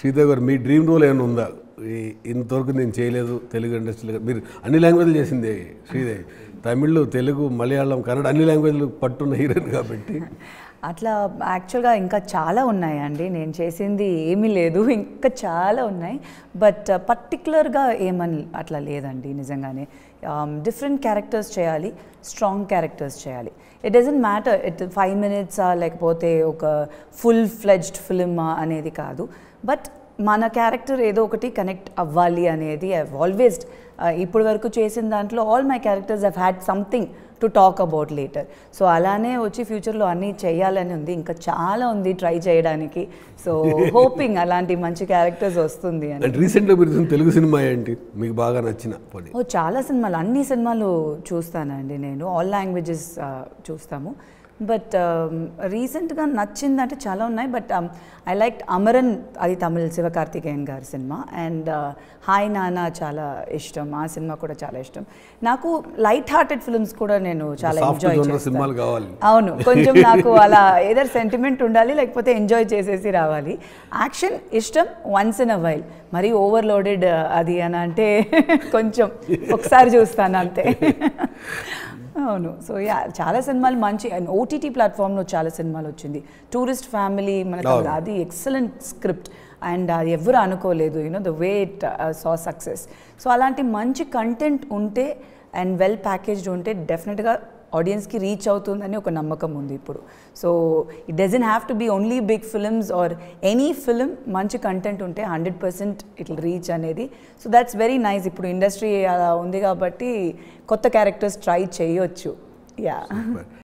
శ్రీదేవి గారు మీ dream role ఏమైనా ఉందా? ఇంతవరకు నేను చేయలేదు తెలుగు ఇండస్ట్రీలో. మీరు అన్ని లాంగ్వేజ్లు చేసింది శ్రీదేవి, తమిళ్, తెలుగు, మలయాళం, కన్నడ అన్ని లాంగ్వేజ్లు పట్టున్న హీరోయిన్ కాబట్టి. అట్లా యాక్చువల్గా ఇంకా చాలా ఉన్నాయండి, నేను చేసింది ఏమీ లేదు, ఇంకా చాలా ఉన్నాయి. బట్ పర్టికులర్గా ఏమని అట్లా లేదండి నిజంగానే. డిఫరెంట్ క్యారెక్టర్స్ చేయాలి, స్ట్రాంగ్ క్యారెక్టర్స్ చేయాలి. It doesn't matter it 5 minutes లేకపోతే ఒక ఫుల్ ఫ్లెడ్జ్డ్ ఫిల్మా అనేది కాదు. బట్ మన క్యారెక్టర్ ఏదో ఒకటి కనెక్ట్ అవ్వాలి అనేది ఐవ్ ఆల్వేస్ ఇప్పటి వరకు చేసిన దాంట్లో all my characters have had something to talk about later. So అలానే వచ్చి ఫ్యూచర్లో అన్నీ చేయాలని ఉంది, ఇంకా చాలా ఉంది ట్రై చేయడానికి. సో హోపింగ్ అలాంటి మంచి క్యారెక్టర్స్ వస్తుంది అని. రీసెంట్గా మీరు తెలుగు సినిమా ఏంటి మీకు బాగా నచ్చిన పని? చాలా సినిమాలు, అన్ని సినిమాలు చూస్తానండి నేను, ఆల్ లాంగ్వేజెస్ చూస్తాము. బట్ రీసెంట్గా నచ్చిందంటే చాలా ఉన్నాయి. బట్ ఐ లైక్ అమరన్, అది తమిళ్ శివకార్తికేయన్ గారి సినిమా. అండ్ హాయ్ నానా చాలా ఇష్టం, ఆ సినిమా కూడా చాలా ఇష్టం నాకు. లైట్ హార్టెడ్ ఫిల్మ్స్ కూడా నేను చాలా ఎంజాయ్ చేస్తాను. అవును, కొంచెం నాకు అలా ఏదో సెంటిమెంట్ ఉండాలి, లేకపోతే ఎంజాయ్ చేసేసి రావాలి. యాక్షన్ ఇష్టం వన్స్ ఇన్ అ వైల్, మరీ ఓవర్లోడెడ్ అది అని అంటే కొంచెం ఒకసారి చూస్తాను అంతే. అవును. సో యా, చాలా సినిమాలు మంచి, అండ్ ఓటీటీ ప్లాట్ఫామ్లో చాలా సినిమాలు వచ్చింది. టూరిస్ట్ ఫ్యామిలీ మనకు అది ఎక్సలెంట్ స్క్రిప్ట్, అండ్ అది ఎవరు అనుకోలేదు, you know the way it saw success. So అలాంటి మంచి కంటెంట్ ఉంటే అండ్ వెల్ ప్యాకేజ్డ్ ఉంటే డెఫినెట్గా ఆడియన్స్కి రీచ్ అవుతుందని ఒక నమ్మకం ఉంది ఇప్పుడు. So it doesn't have to be only big films or any film, మంచి కంటెంట్ ఉంటే 100% ఇట్ విల్ రీచ్ అనేది. So that's very nice. ఇప్పుడు ఇండస్ట్రీ అలా ఉంది కాబట్టి కొత్త క్యారెక్టర్స్ ట్రై చేయొచ్చు. యా.